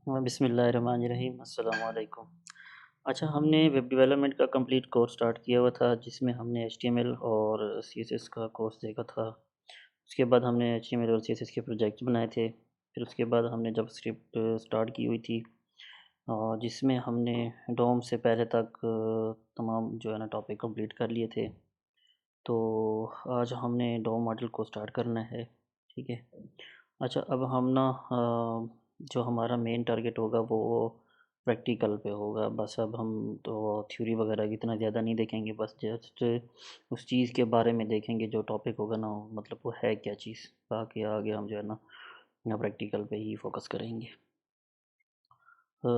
बिस्मिल्लाहिर्रहमानिर्रहीम अस्सलाम वालेकुम। अच्छा, हमने वेब डेवलपमेंट का कंप्लीट कोर्स स्टार्ट किया हुआ था, जिसमें हमने एचटीएमएल और सीएसएस का कोर्स देखा था। उसके बाद हमने एचटीएमएल और सीएसएस के प्रोजेक्ट बनाए थे। फिर उसके बाद हमने जावास्क्रिप्ट स्टार्ट की हुई थी, जिसमें हमने डोम से पहले तक तमाम जो है ना टॉपिक कंप्लीट कर लिए थे। तो आज हमने डोम मॉडल को स्टार्ट करना है। ठीक है। अच्छा, अब हम ना जो हमारा मेन टारगेट होगा वो प्रैक्टिकल पे होगा। बस अब हम तो थ्योरी वगैरह इतना ज़्यादा नहीं देखेंगे, बस जस्ट उस चीज़ के बारे में देखेंगे जो टॉपिक होगा ना, मतलब वो है क्या चीज़। बाकी आगे हम जो है ना प्रैक्टिकल पे ही फोकस करेंगे।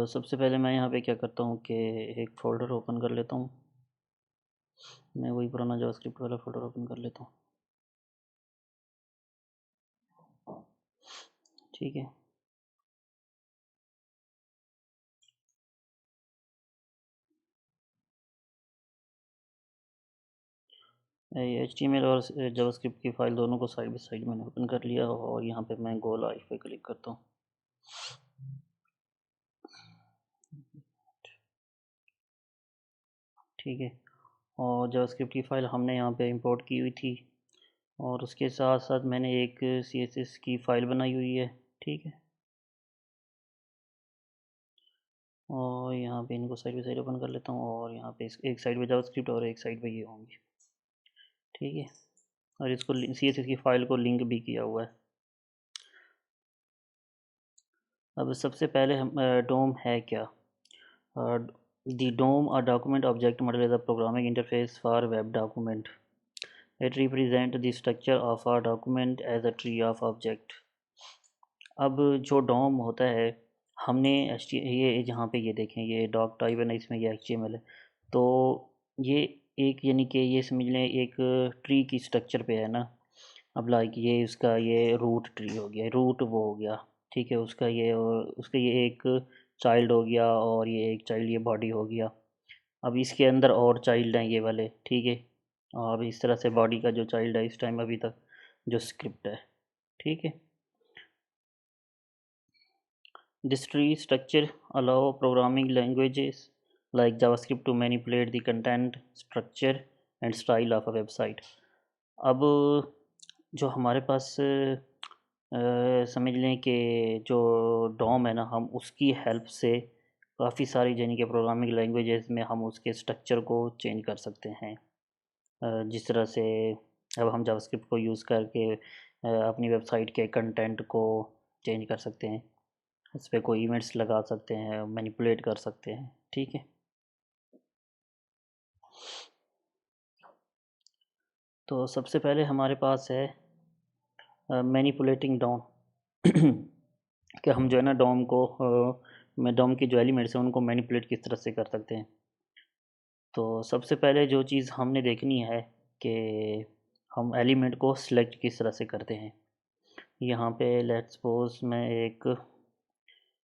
सबसे पहले मैं यहाँ पे क्या करता हूँ कि एक फ़ोल्डर ओपन कर लेता हूँ। मैं वही पुराना जावास्क्रिप्ट वाला फ़ोल्डर ओपन कर लेता हूँ। ठीक है। HTML और जावास्क्रिप्ट की फ़ाइल दोनों को साइड बाय साइड मैंने ओपन कर लिया, और यहाँ पे मैं गो लाइव पे क्लिक करता हूँ। ठीक है। और जावास्क्रिप्ट की फ़ाइल हमने यहाँ पे इंपोर्ट की हुई थी, और उसके साथ साथ मैंने एक CSS की फ़ाइल बनाई हुई है। ठीक है। और यहाँ पे इनको साइड बाय साइड ओपन कर लेता हूँ, और यहाँ पे एक साइड पे जावास्क्रिप्ट और एक साइड पे ये होंगे। ठीक है। और इसको CSS की फ़ाइल को लिंक भी किया हुआ है। अब सबसे पहले हम डोम है क्या। The DOM, a document object model, is a programming interface for web document. It represents the structure of a document as a tree of object. अब जो डोम होता है, हमने ये जहाँ पे ये देखें, ये डॉक टाइप है ना, इसमें ये HTML है। तो ये एक यानी कि ये समझ लें एक ट्री की स्ट्रक्चर पे है ना। अब लाइक ये उसका ये रूट ट्री हो गया, रूट वो हो गया। ठीक है। उसका ये और उसका ये एक चाइल्ड हो गया, और ये एक चाइल्ड ये बॉडी हो गया। अब इसके अंदर और चाइल्ड हैं ये वाले। ठीक है। और अब इस तरह से बॉडी का जो चाइल्ड है इस टाइम अभी तक जो स्क्रिप्ट है। ठीक है। This tree structure allow programming languages like JavaScript to manipulate the content structure and style of a website. अब जो हमारे पास समझ लें कि जो डोम है ना, हम उसकी हेल्प से काफ़ी सारी यानी कि प्रोग्रामिंग लैंग्वेजेस में हम उसके स्ट्रक्चर को चेंज कर सकते हैं। जिस तरह से अब हम जावास्क्रिप्ट को यूज़ करके अपनी वेबसाइट के कंटेंट को चेंज कर सकते हैं, उस पे कोई इवेंट्स लगा सकते हैं, मैनिपुलेट कर सकते हैं। ठीक है। तो सबसे पहले हमारे पास है मैनिपुलेटिंग डॉम। कि हम जो है ना डॉम को मैं डॉम के जो एलिमेंट्स हैं उनको मैनिपुलेट किस तरह से कर सकते हैं। तो सबसे पहले जो चीज़ हमने देखनी है कि हम एलिमेंट को सिलेक्ट किस तरह से करते हैं। यहाँ पे लेट्स सपोज मैं एक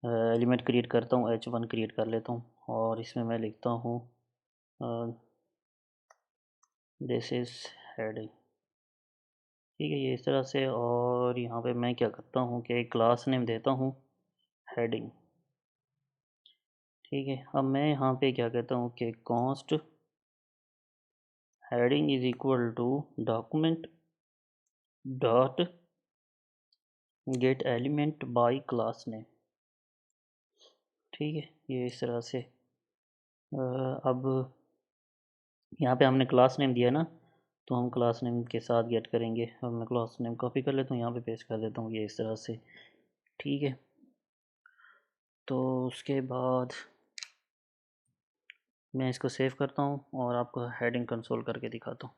एलिमेंट क्रिएट करता हूँ, H1 क्रिएट कर लेता हूँ, और इसमें मैं लिखता हूँ दिस इज़ हेडिंग। ठीक है, ये इस तरह से। और यहाँ पे मैं क्या करता हूँ कि क्लास नेम देता हूँ हेडिंग। ठीक है। अब मैं यहाँ पे क्या कहता हूँ कि const heading is equal to document dot get element by class name. ठीक है, ये इस तरह से। अब यहाँ पे हमने क्लास नेम दिया ना, तो हम क्लास नेम के साथ गेट करेंगे। अब मैं क्लास नेम कॉपी कर लेता हूँ, यहाँ पे पेस्ट कर देता हूँ, ये इस तरह से। ठीक है। तो उसके बाद मैं इसको सेव करता हूँ और आपको हेडिंग कंसोल करके दिखाता हूँ।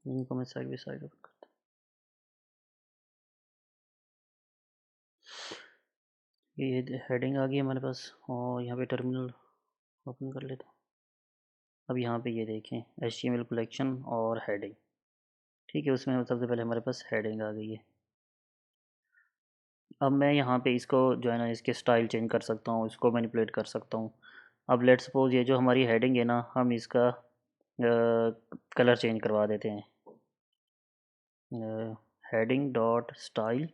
इनको मैं साइड बाई साइड ओपन करता हूँ। ये हेडिंग आ गई हमारे पास, और यहाँ पे टर्मिनल ओपन कर लेता हूँ। अब यहाँ पे ये देखें HTML कलेक्शन और हेडिंग। ठीक है। उसमें सबसे पहले हमारे पास हेडिंग आ गई है। अब मैं यहाँ पे इसको जो है ना इसके स्टाइल चेंज कर सकता हूँ, इसको मैनिपुलेट कर सकता हूँ। अब लेट्स सपोज ये जो हमारी हेडिंग है ना, हम इसका कलर चेंज करवा देते हैं। Heading dot style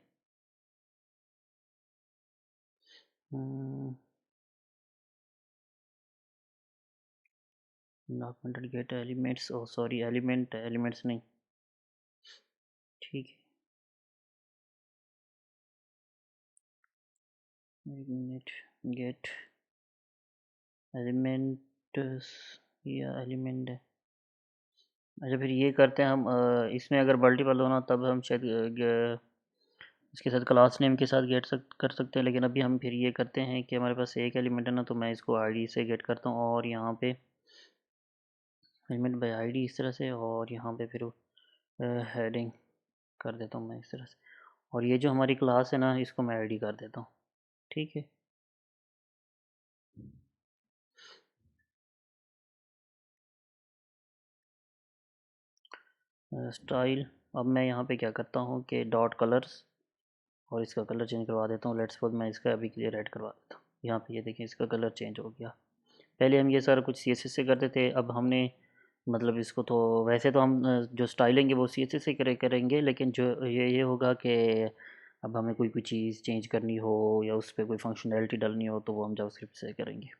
document get elements, oh sorry elements नहीं, ठीक है, एक मिनट, गेट एलिमेंट्स या एलिमेंट है। अच्छा फिर ये करते हैं हम, इसमें अगर मल्टीपल होना तब हम शायद इसके साथ क्लास नेम के साथ कर सकते हैं, लेकिन अभी हम फिर ये करते हैं कि हमारे पास एक एलिमेंट है ना, तो मैं इसको आईडी से गेट करता हूँ और यहाँ पे एलिमेंट बाय आईडी इस तरह से, और यहाँ पे फिर हेडिंग कर देता हूँ मैं इस तरह से, और ये जो हमारी क्लास है ना इसको मैं आईडी कर देता हूँ, ठीक है। स्टाइल, अब मैं यहाँ पे क्या करता हूँ कि डॉट कलर्स, और इसका कलर चेंज करवा देता हूँ। लेट्स सपोज मैं इसका अभी के लिए रेड करवा देता हूँ। यहाँ पे ये देखिए इसका कलर चेंज हो गया। पहले हम ये सारा कुछ CSS से करते थे, अब हमने मतलब इसको तो वैसे तो हम जो स्टाइलिंग है वो CSS से करेंगे, लेकिन जो ये होगा कि अब हमें कोई चीज़ चेंज करनी हो या उस पर कोई फंक्शनैलिटी डालनी हो तो वो हम जावास्क्रिप्ट से करेंगे,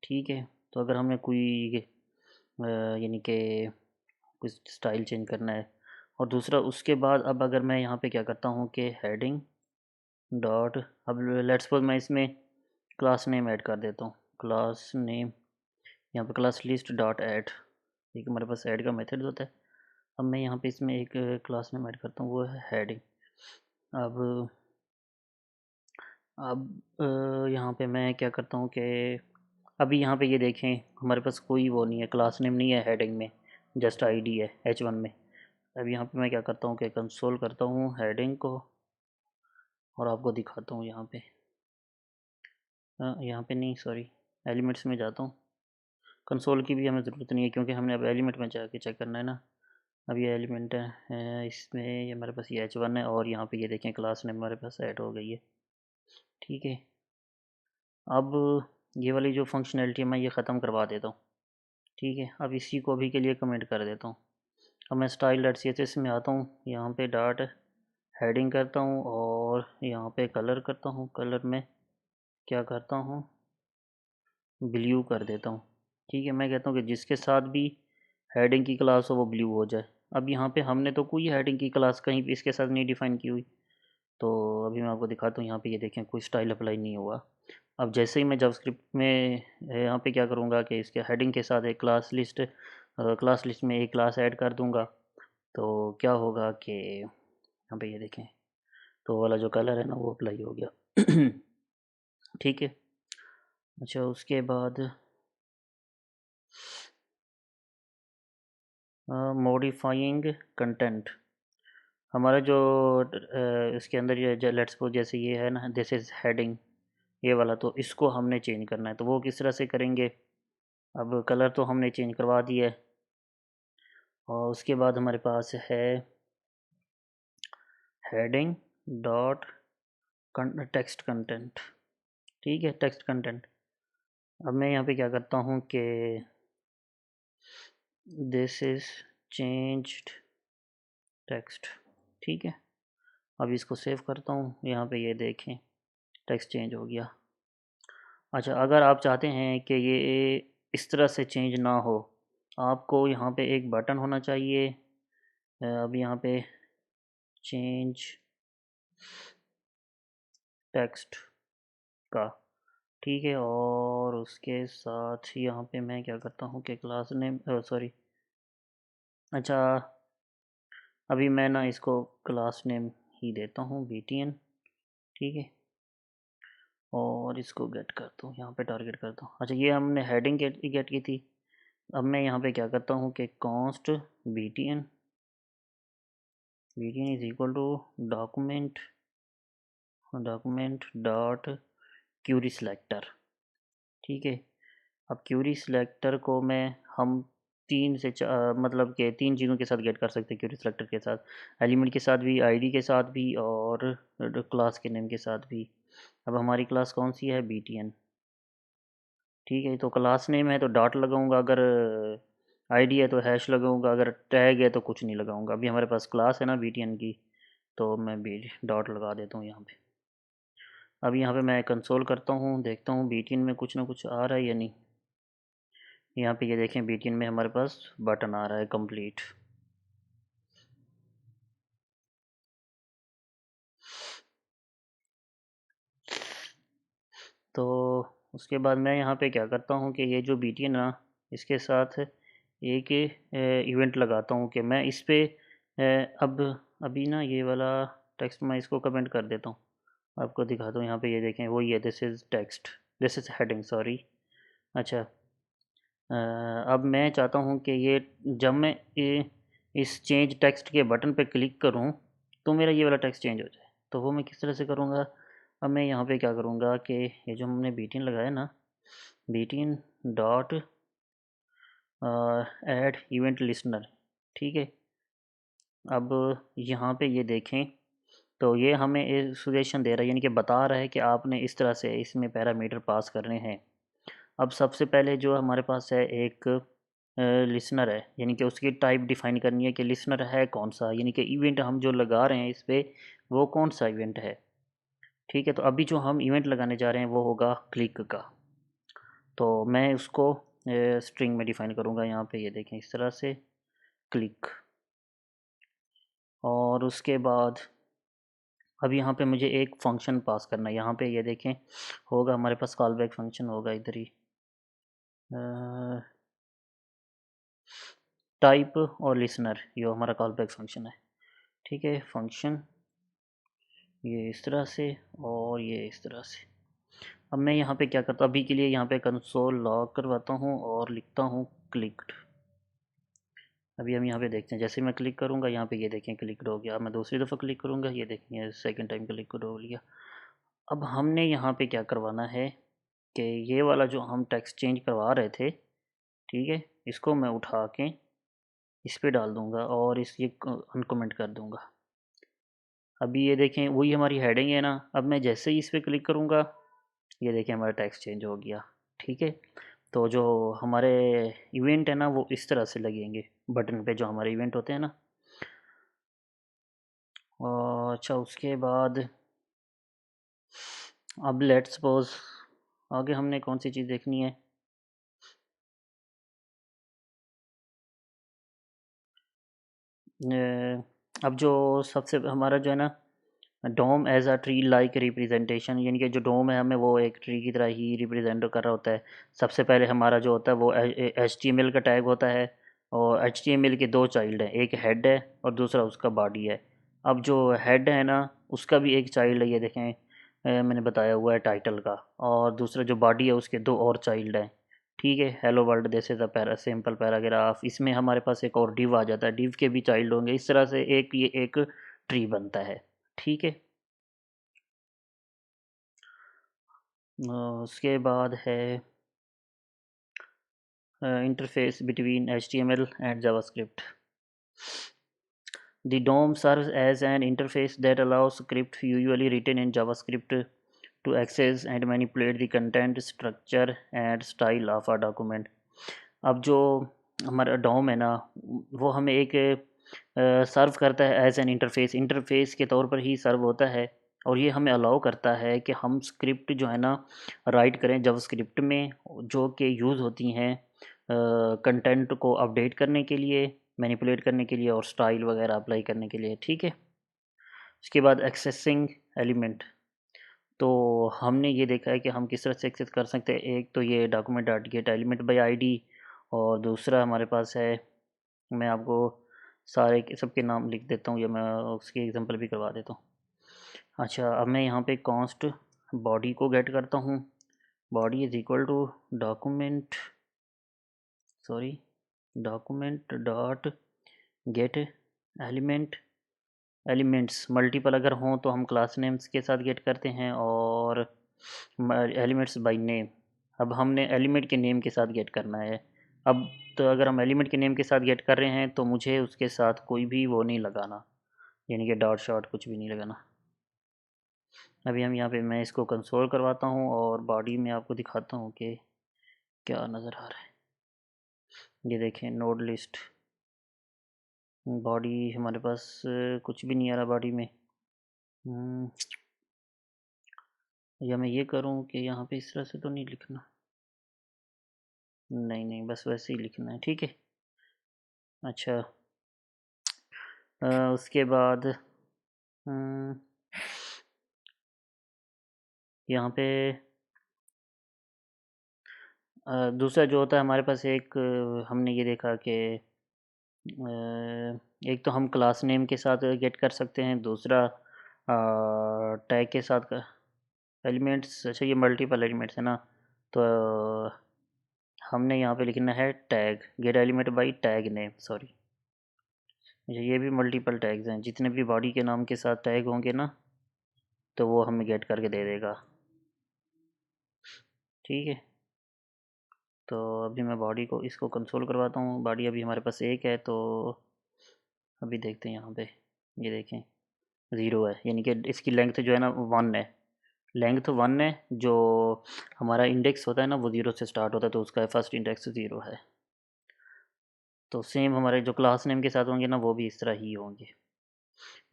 ठीक है। तो अगर हमें कोई यानी कि कुछ स्टाइल चेंज करना है, और दूसरा उसके बाद अब अगर मैं यहाँ पे क्या करता हूँ कि हेडिंग डॉट, अब लेट्स सपोज मैं इसमें क्लास नेम ऐड कर देता हूँ, क्लास नेम, यहाँ पे क्लास लिस्ट डॉट ऐड, एक हमारे पास ऐड का मेथड होता है। अब मैं यहाँ पे इसमें एक क्लास नेम ऐड करता हूँ, वो है हेडिंग। अब यहाँ पे मैं क्या करता हूँ कि अभी यहाँ पे ये देखें हमारे पास कोई वो नहीं है, क्लास नेम नहीं है हेडिंग में, जस्ट आईडी है H1 में। अब यहाँ पे मैं क्या करता हूँ कि कंसोल करता हूँ हेडिंग को, और आपको दिखाता हूँ यहाँ पे, यहाँ पे नहीं सॉरी, एलिमेंट्स में जाता हूँ। कंसोल की भी हमें ज़रूरत नहीं है क्योंकि हमने अब एलिमेंट में जाके चेक करना है ना। अब ये एलिमेंट है, इसमें ये हमारे पास ये H1 है, और यहाँ पे ये देखें क्लास नेम हमारे पास ऐड हो गई है, ठीक है। अब ये वाली जो फंक्शनैलिटी है मैं ये ख़त्म करवा देता हूँ, ठीक है। अब इसी को अभी के लिए कमेंट कर देता हूँ। अब मैं स्टाइल डॉट CSS में आता हूँ, यहाँ पे डॉट हेडिंग करता हूँ, और यहाँ पे कलर करता हूँ, कलर में क्या करता हूँ ब्लू कर देता हूँ, ठीक है। मैं कहता हूँ कि जिसके साथ भी हेडिंग की क्लास हो वो ब्लू हो जाए। अब यहाँ पे हमने तो कोई हेडिंग की क्लास कहीं भी इसके साथ नहीं डिफ़ाइन की हुई, तो अभी मैं आपको दिखाता हूँ। यहाँ पे ये देखें कोई स्टाइल अप्लाई नहीं हुआ। अब जैसे ही मैं जावास्क्रिप्ट में यहाँ पे क्या करूँगा कि इसके हेडिंग के साथ एक क्लास लिस्ट में एक क्लास ऐड कर दूँगा, तो क्या होगा कि यहाँ पे ये देखें तो वाला जो कलर है ना वो अप्लाई हो गया ठीक है। अच्छा उसके बाद मॉडिफाइंग कंटेंट, हमारा जो इसके अंदर ये लेट्स सपोज जैसे ये है ना, दिस इज़ हेडिंग, ये वाला, तो इसको हमने चेंज करना है, तो वो किस तरह से करेंगे। अब कलर तो हमने चेंज करवा दिया है, और उसके बाद हमारे पास है हेडिंग डॉट टेक्स्ट कंटेंट, ठीक है, टेक्स्ट कंटेंट। अब मैं यहाँ पे क्या करता हूँ कि दिस इज़ चेंज्ड टेक्स्ट, ठीक है। अब इसको सेव करता हूँ, यहाँ पे ये देखें टेक्स्ट चेंज हो गया। अच्छा अगर आप चाहते हैं कि ये इस तरह से चेंज ना हो, आपको यहाँ पे एक बटन होना चाहिए, अब यहाँ पे चेंज टेक्स्ट का, ठीक है। और उसके साथ यहाँ पे मैं क्या करता हूँ कि क्लास नेम सॉरी, अच्छा अभी मैं ना इसको क्लास नेम ही देता हूँ BTN, ठीक है। और इसको गेट करता हूँ, यहाँ पे टारगेट करता हूँ। अच्छा ये हमने हेडिंग गेट की थी, अब मैं यहाँ पे क्या करता हूँ कि const BTN is equal to document dot query selector, ठीक है। अब क्यूरी सिलेक्टर को हम मतलब कि तीन चीज़ों के साथ गेट कर सकते हैं क्यूरी सिलेक्टर के साथ, एलिमेंट के साथ भी, आईडी के साथ भी, और क्लास के नेम के साथ भी। अब हमारी क्लास कौन सी है BTN, ठीक है। तो क्लास नेम है तो डॉट लगाऊंगा, अगर आईडी है तो हैश लगाऊंगा, अगर टैग है तो कुछ नहीं लगाऊंगा। अभी हमारे पास क्लास है ना बीटीएन की, तो मैं बी डॉट लगा देता हूँ यहाँ पे। अब यहाँ पे मैं कंसोल करता हूँ, देखता हूँ बीटीएन में कुछ ना कुछ आ रहा है या नहीं। यहाँ पे ये देखें बीटीएन में हमारे पास बटन आ रहा है कंप्लीट। तो उसके बाद मैं यहाँ पे क्या करता हूँ कि ये जो बीटीएन ना, इसके साथ एक इवेंट लगाता हूँ कि मैं इस पे अब अभी ना ये वाला टेक्स्ट मैं इसको कमेंट कर देता हूँ, आपको दिखाता हूँ। यहाँ पे ये देखें वही है, this is text, this is heading, sorry. अच्छा, अब मैं चाहता हूँ कि ये जब मैं इस चेंज टेक्स्ट के बटन पे क्लिक करूँ तो मेरा ये वाला टेक्स्ट चेंज हो जाए। तो वो मैं किस तरह से करूँगा? अब मैं यहाँ पे क्या करूँगा कि ये जो हमने बीटीन लगाया ना, बीटीन डॉट ऐड इवेंट लिसनर, ठीक है। अब यहाँ पे ये देखें तो ये हमें सजेशन दे रहा है, यानी कि बता रहा है कि आपने इस तरह से इसमें पैरामीटर पास करने हैं। अब सबसे पहले जो हमारे पास है एक लिसनर है, यानी कि उसकी टाइप डिफाइन करनी है कि लिसनर है कौन सा, यानी कि इवेंट हम जो लगा रहे हैं इस पर वो कौन सा इवेंट है। ठीक है, तो अभी जो हम इवेंट लगाने जा रहे हैं वो होगा क्लिक का। तो मैं उसको स्ट्रिंग में डिफाइन करूँगा, यहाँ पे ये देखें इस तरह से क्लिक। और उसके बाद अब यहाँ पे मुझे एक फंक्शन पास करना है। यहाँ पे ये देखें होगा हमारे पास कॉल बैक फंक्शन होगा इधर ही, टाइप और लिसनर, ये हमारा कॉल बैक फंक्शन है। ठीक है, फंक्शन ये इस तरह से और ये इस तरह से। अब मैं यहाँ पे क्या करता हूँ, अभी के लिए यहाँ पे कंसोल लॉग करवाता हूँ और लिखता हूँ क्लिक्ड। अभी हम यहाँ पे देखते हैं, जैसे मैं क्लिक करूँगा यहाँ पे ये देखें क्लिक्ड हो गया। अब मैं दूसरी दफ़ा क्लिक करूँगा, ये देखें सेकंड टाइम क्लिक हो गया। अब हमने यहाँ पे क्या करवाना है कि ये वाला जो हम टेक्स्ट चेंज करवा रहे थे, ठीक है, इसको मैं उठा के इस पर डाल दूँगा और इस ये अनकमेंट कर दूँगा। अभी ये देखें वही हमारी हेडिंग है ना, अब मैं जैसे ही इस पर क्लिक करूँगा ये देखें हमारा टेक्स्ट चेंज हो गया। ठीक है, तो जो हमारे इवेंट है ना वो इस तरह से लगेंगे बटन पे, जो हमारे इवेंट होते हैं ना। और अच्छा, उसके बाद अब लेट्स सपोज आगे हमने कौन सी चीज़ देखनी है। अब जो सबसे हमारा जो है ना DOM as a tree like representation, यानी कि जो डोम है हमें वो एक ट्री की तरह ही रिप्रेजेंट कर रहा होता है। सबसे पहले हमारा जो होता है वो HTML का टैग होता है, और HTML के दो चाइल्ड हैं, एक हेड है और दूसरा उसका बॉडी है। अब जो हेड है ना उसका भी एक चाइल्ड है, ये देखें मैंने बताया हुआ है टाइटल का, और दूसरा जो बॉडी है उसके दो और चाइल्ड हैं। ठीक है, hello world this is a para simple paragraph, इसमें हमारे पास एक और डिव आ जाता है, डिव के भी चाइल्ड होंगे। इस तरह से एक ये एक ट्री बनता है। ठीक है, उसके बाद है interface between HTML and JavaScript. The DOM serves as an interface that allows script usually written in JavaScript to access and manipulate the content, structure and style of a document. अब जो हमारा डोम है ना वो हमें एक सर्व करता है एज एन इंटरफेस, इंटरफेस के तौर पर ही सर्व होता है। और ये हमें अलाउ करता है कि हम स्क्रिप्ट जो है ना राइट करें जावास्क्रिप्ट में, जो कि यूज़ होती हैं कंटेंट को अपडेट करने के लिए, मैनिपुलेट करने के लिए और स्टाइल वगैरह अप्लाई करने के लिए। ठीक है, उसके बाद एक्सेसिंग एलिमेंट, तो हमने ये देखा है कि हम किस तरह से एक्सेस कर सकते हैं। एक तो ये document dot get element by ID, और दूसरा हमारे पास है, मैं आपको सारे के सबके नाम लिख देता हूँ या मैं उसकी एग्जांपल भी करवा देता हूँ। अच्छा, अब मैं यहाँ पे कॉन्स्ट बॉडी को गेट करता हूँ। Body is equal to document, sorry, document dot get element. Elements multiple अगर हों तो हम क्लास नेम्स के साथ गेट करते हैं, और एलिमेंट्स बाय नेम, अब हमने एलिमेंट के नेम के साथ गेट करना है। अब तो अगर हम एलिमेंट के नेम के साथ गेट कर रहे हैं तो मुझे उसके साथ कोई भी वो नहीं लगाना, यानी कि डॉट शॉट कुछ भी नहीं लगाना। अभी हम यहाँ पे मैं इसको कंसोल करवाता हूँ और बॉडी में आपको दिखाता हूँ कि क्या नज़र आ रहा है। ये देखें नोड लिस्ट, बॉडी हमारे पास कुछ भी नहीं आ रहा बॉडी में। या मैं ये करूँ कि यहाँ पे इस तरह से तो नहीं लिखना, नहीं नहीं बस वैसे ही लिखना है, ठीक है। अच्छा उसके बाद यहाँ पे दूसरा जो होता है हमारे पास एक हमने ये देखा कि एक तो हम क्लास नेम के साथ गेट कर सकते हैं, दूसरा टैग के साथ एलिमेंट्स। अच्छा ये मल्टीपल एलिमेंट्स है ना, तो हमने यहाँ पे लिखना है tag gate element by tag name, sorry. अच्छा ये भी मल्टीपल टैग्स हैं, जितने भी बॉडी के नाम के साथ टैग होंगे ना तो वो हमें गेट करके दे देगा, ठीक है। तो अभी मैं बॉडी को इसको कंसोल करवाता हूँ। बॉडी अभी हमारे पास एक है, तो अभी देखते हैं यहाँ पे, ये देखें 0 है, यानी कि इसकी लेंथ जो है ना 1 है, लेंथ 1 है। जो हमारा इंडेक्स होता है ना वो 0 से स्टार्ट होता है, तो उसका फर्स्ट इंडेक्स 0 है। तो सेम हमारे जो क्लास नेम के साथ होंगे ना वो भी इस तरह ही होंगे,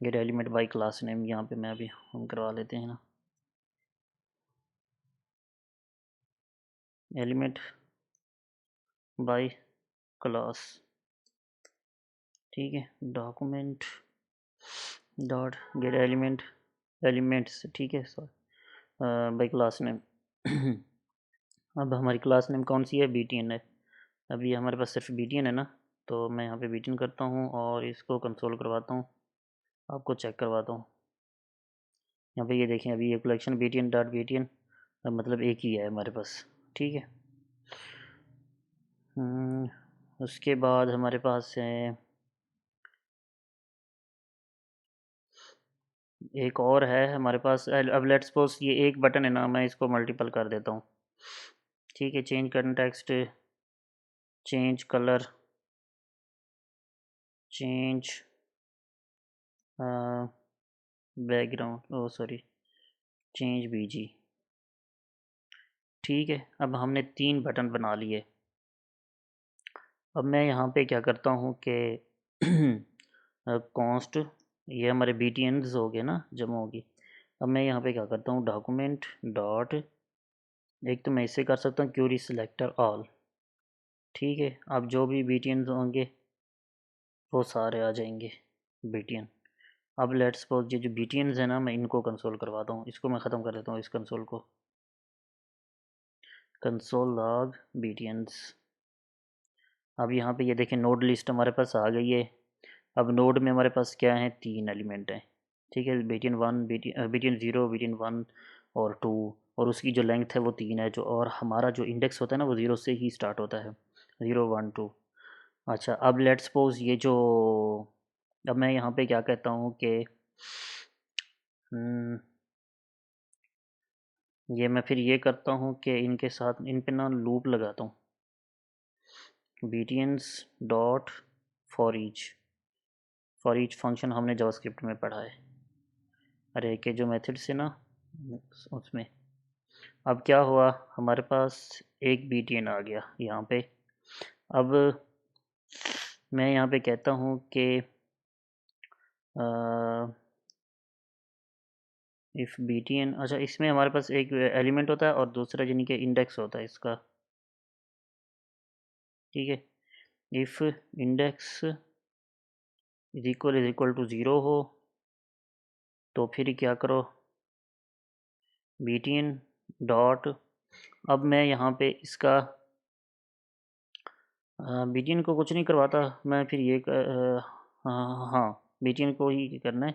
gate element by class name. यहाँ पे मैं अभी हम करवा लेते हैं ना, एलिमेंट बाई क्लास, ठीक है। डॉक्यूमेंट डॉट गेट एलिमेंट्स, ठीक है, सॉरी बाई क्लास नेम। अब हमारी क्लास नेम कौन सी है, BTN है। अभी हमारे पास सिर्फ BTN है ना, तो मैं यहाँ पे BTN करता हूँ और इसको कंसोल करवाता हूँ, आपको चेक करवाता हूँ। यहाँ पे ये देखें अभी ये कलेक्शन BTN डॉट BTN, मतलब एक ही है हमारे पास, ठीक है। उसके बाद हमारे पास है एक और है हमारे पास। अब लेट्स सपोज ये एक बटन है ना, मैं इसको मल्टीपल कर देता हूँ, ठीक है। Change context, change colour, change background, oh sorry, change BG, ठीक है। अब हमने 3 बटन बना लिए। अब मैं यहाँ पे क्या करता हूँ कि कॉन्स्ट, ये हमारे BTNs हो गए ना, जमा होगी। अब मैं यहाँ पे क्या करता हूँ, डॉक्यूमेंट डॉट, एक तो मैं इससे कर सकता हूँ क्यूरी सिलेक्टर ऑल, ठीक है। अब जो भी BTNs होंगे वो सारे आ जाएंगे BTN। अब लेट्स सपोज ये जो BTNs है ना, मैं इनको कंसोल करवाता हूँ, इसको मैं ख़त्म कर देता हूँ, इस कंसोल को, कंसोल लॉग BTNs। अब यहाँ पे ये देखें नोड लिस्ट हमारे पास आ गई है। अब नोड में हमारे पास क्या है, 3 एलिमेंट हैं, ठीक है। BTN 1, BTN 0, BTN 1 और 2, और उसकी जो लेंथ है वो 3 है, जो और हमारा जो इंडेक्स होता है ना वो 0 से ही स्टार्ट होता है, 0 1 2। अच्छा अब लेट्स सपोज ये जो, अब मैं यहाँ पे क्या कहता हूँ कि ये मैं फिर ये करता हूँ कि इनके साथ इन पे ना लूप लगाता हूँ, BTNs dot for each function हमने जावास्क्रिप्ट में पढ़ा है, अरे के जो मेथड से ना उसमें। अब क्या हुआ, हमारे पास एक BTN आ गया यहाँ पे। अब मैं यहाँ पे कहता हूँ कि इफ़ BTN, अच्छा इसमें हमारे पास एक एलिमेंट होता है और दूसरा यानी कि इंडेक्स होता है इसका, ठीक है। If index is equal to 0 हो तो फिर क्या करो, BTN डॉट, अब मैं यहाँ पे इसका BTN को कुछ नहीं करवाता मैं, फिर ये हाँ हाँ BTN को ही करना है,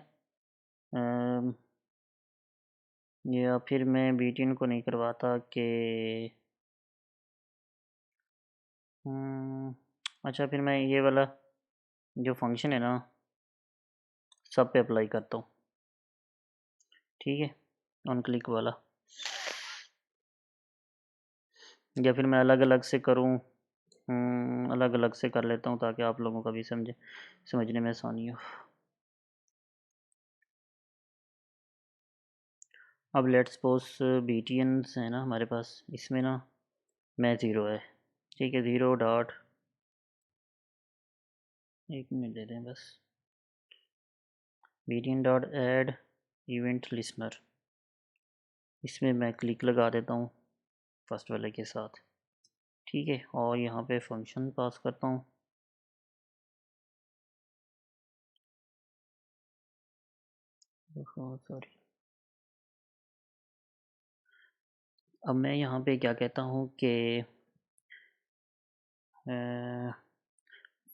या फिर मैं BTN को नहीं करवाता कि अच्छा फिर मैं ये वाला जो फंक्शन है ना सब पे अप्लाई करता हूँ, ठीक है, ऑन क्लिक वाला। या फिर मैं अलग अलग से करूँ, अलग अलग से कर लेता हूँ ताकि आप लोगों का भी समझने में आसानी हो। अब लेट्स सपोज BTNs है ना हमारे पास, इसमें ना मैं 0 है, ठीक है, 0 डॉट एक मिनट दे दें बस। btn dot add event listener, इसमें मैं क्लिक लगा देता हूँ फर्स्ट वाले के साथ, ठीक है। और यहाँ पे फंक्शन पास करता हूँ। सॉरी, अब मैं यहाँ पे क्या कहता हूँ कि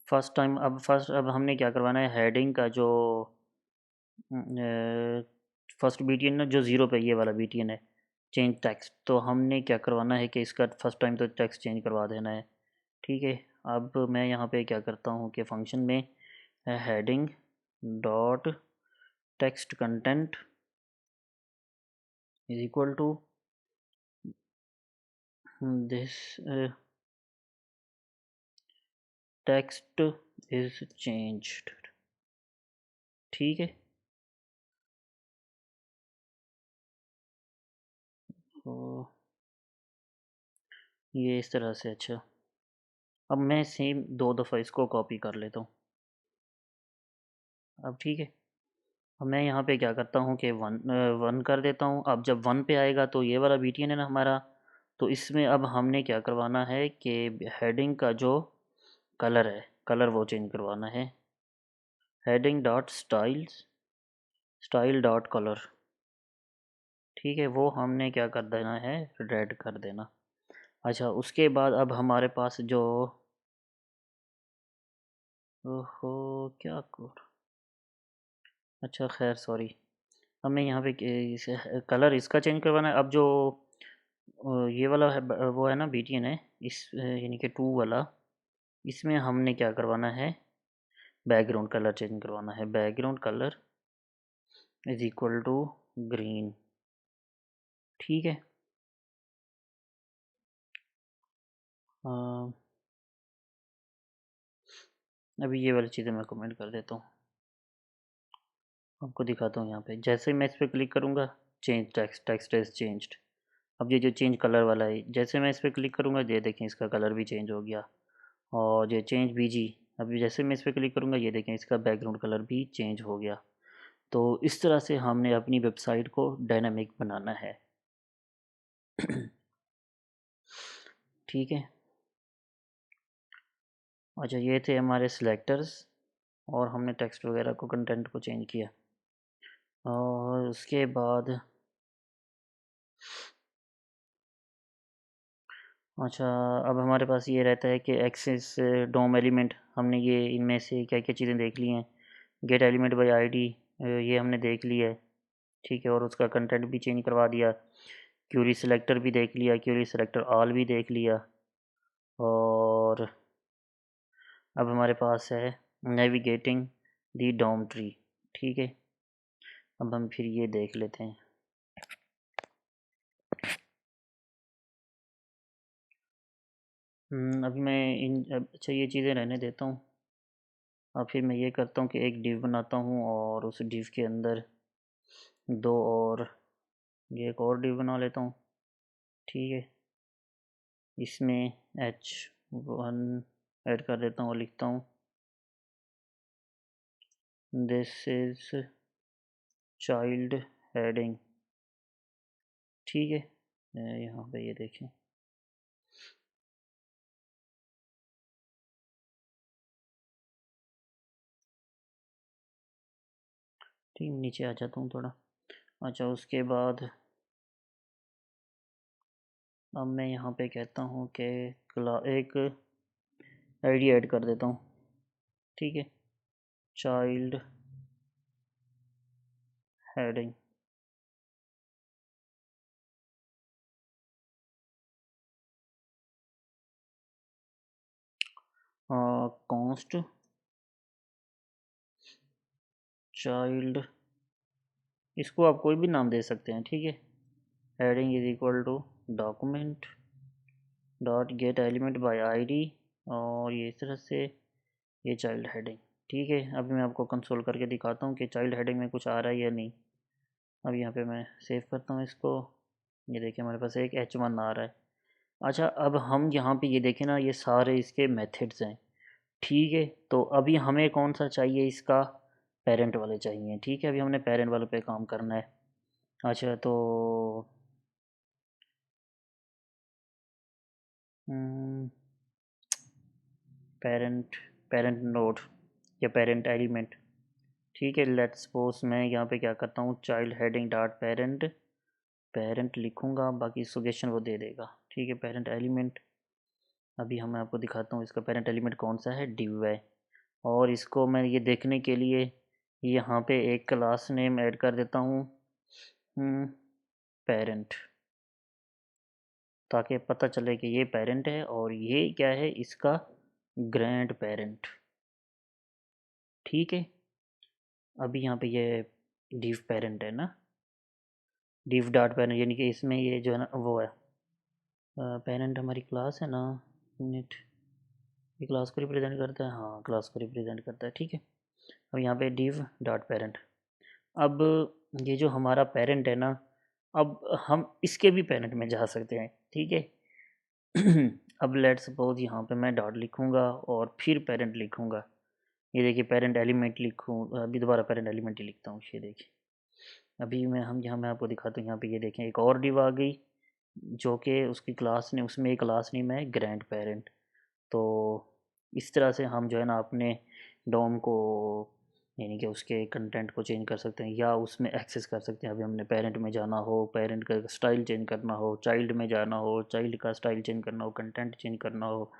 अब हमने क्या करवाना है, हेडिंग का जो फर्स्ट बीटीएन ना, जो ज़ीरो पे ये वाला बीटीएन है, चेंज टेक्स्ट, तो हमने क्या करवाना है कि इसका फर्स्ट टाइम तो टेक्स्ट चेंज करवा देना है, ठीक है। अब मैं यहाँ पे क्या करता हूँ कि फंक्शन में heading dot text content is equal to this text is changed, ठीक है। तो ये इस तरह से, अच्छा अब मैं सेम दो दफ़ा इसको कॉपी कर लेता हूँ। अब ठीक है, अब मैं यहाँ पे क्या करता हूँ कि वन कर देता हूँ। अब जब वन पे आएगा तो ये वाला बीटीएन है ना हमारा, तो इसमें अब हमने क्या करवाना है कि हेडिंग का जो कलर है, कलर वो चेंज करवाना है। Heading dot style dot colour, ठीक है, वो हमने क्या कर देना है, रेड कर देना। अच्छा, उसके बाद अब हमारे पास जो, ओहो क्या कोड, अच्छा खैर सॉरी, हमें यहाँ पे कलर इसका चेंज करवाना है। अब जो ये वाला है, वो है ना बीटीएन है, इस यानी कि टू वाला, इसमें हमने क्या करवाना है, बैकग्राउंड कलर चेंज करवाना है। Background colour is equal to green, ठीक है। अभी ये वाली चीज़ें मैं कमेंट कर देता हूँ, आपको दिखाता हूँ। यहाँ पे जैसे ही मैं इस पर क्लिक करूँगा, चेंज टेक्स्ट इज चेंज्ड। अब ये जो चेंज कलर वाला है, जैसे मैं इस पर क्लिक करूँगा, ये देखें इसका कलर भी चेंज हो गया। और ये चेंज बीजी, अभी जैसे मैं इस पर क्लिक करूँगा, ये देखें इसका बैकग्राउंड कलर भी चेंज हो गया। तो इस तरह से हमने अपनी वेबसाइट को डायनामिक बनाना है। ठीक है, अच्छा ये थे हमारे सिलेक्टर्स, और हमने टेक्स्ट वगैरह को, कंटेंट को चेंज किया। और उसके बाद अच्छा, अब हमारे पास ये रहता है कि एक्सेस डोम एलिमेंट, हमने ये इनमें से क्या क्या चीज़ें देख ली हैं। गेट एलिमेंट बाय आईडी, ये हमने देख लिया है, ठीक है, और उसका कंटेंट भी चेंज करवा दिया। क्यूरी सिलेक्टर भी देख लिया, क्यूरी सिलेक्टर ऑल भी देख लिया। और अब हमारे पास है नेविगेटिंग दी डोम ट्री, ठीक है। अब हम फिर ये देख लेते हैं। अभी मैं अच्छा ये चीज़ें रहने देता हूँ। अब फिर मैं ये करता हूँ कि एक डिव बनाता हूँ, और उस डिव के अंदर दो और, ये एक और डिव बना लेता हूँ, ठीक है। इसमें h1 ऐड कर देता हूँ और लिखता हूँ दिस इज चाइल्ड हेडिंग, ठीक है। यहाँ पे ये देखें, ठीक, नीचे आ जाता हूँ थोड़ा। अच्छा, उसके बाद अब मैं यहाँ पे कहता हूँ कि एक आईडी ऐड कर देता हूँ, ठीक है, चाइल्ड हेडिंग। कॉन्स्ट चाइल्ड, इसको आप कोई भी नाम दे सकते हैं, ठीक है। Heading is equal to document dot get element by ID, और ये इस तरह से ये चाइल्ड हेडिंग, ठीक है। अभी मैं आपको कंसोल करके दिखाता हूँ कि चाइल्ड हेडिंग में कुछ आ रहा है या नहीं। अब यहाँ पे मैं सेव करता हूँ इसको, ये देखिए हमारे पास एक h1 आ रहा है। अच्छा, अब हम यहाँ पे ये देखें ना, ये सारे इसके मेथड्स हैं, ठीक है, तो अभी हमें कौन सा चाहिए, इसका पेरेंट वाले चाहिए। ठीक है, अभी हमने पेरेंट वाले पे काम करना है। अच्छा, तो पेरेंट पेरेंट नोड या पेरेंट एलिमेंट। ठीक है, लेट्स सपोज मैं यहाँ पे क्या करता हूँ, child heading dot parent, parent लिखूँगा, बाकी सजेशन वो दे देगा। ठीक है, पेरेंट एलिमेंट, अभी मैं आपको दिखाता हूँ इसका पेरेंट एलिमेंट कौन सा है, div है। और इसको मैं ये देखने के लिए यहाँ पे एक क्लास नेम ऐड कर देता हूँ, पेरेंट, ताकि पता चले कि ये पेरेंट है और ये क्या है, इसका ग्रैंड पेरेंट। ठीक है, अभी यहाँ पे ये div पेरेंट है ना, div डॉट पेरेंट, यानी कि इसमें ये जो है ना वो है, पेरेंट हमारी क्लास है ना, यूनिट, ये क्लास को रिप्रेजेंट करता है, हाँ क्लास को रिप्रेजेंट करता है। ठीक है, अब यहाँ पे div डॉट पेरेंट, अब ये जो हमारा पेरेंट है ना, अब हम इसके भी पेरेंट में जा सकते हैं। ठीक है, अब लेट सपोज यहाँ पे मैं डॉट लिखूँगा और फिर पेरेंट लिखूँगा, ये देखिए पेरेंट एलिमेंट लिखूँ, अभी दोबारा पेरेंट एलिमेंट ही लिखता हूँ, ये देखिए अभी मैं आपको दिखाता हूँ, यहाँ पे ये देखें एक और डिव आ गई, जो कि उसकी क्लास ने, उसमें एक क्लास नेम है ग्रैंड पेरेंट। तो इस तरह से हम जो है ना अपने डोम को, यानी कि उसके कंटेंट को चेंज कर सकते हैं या उसमें एक्सेस कर सकते हैं। अभी हमने पेरेंट में जाना हो, पेरेंट का स्टाइल चेंज करना हो, चाइल्ड में जाना हो, चाइल्ड का स्टाइल चेंज करना हो, कंटेंट चेंज करना हो,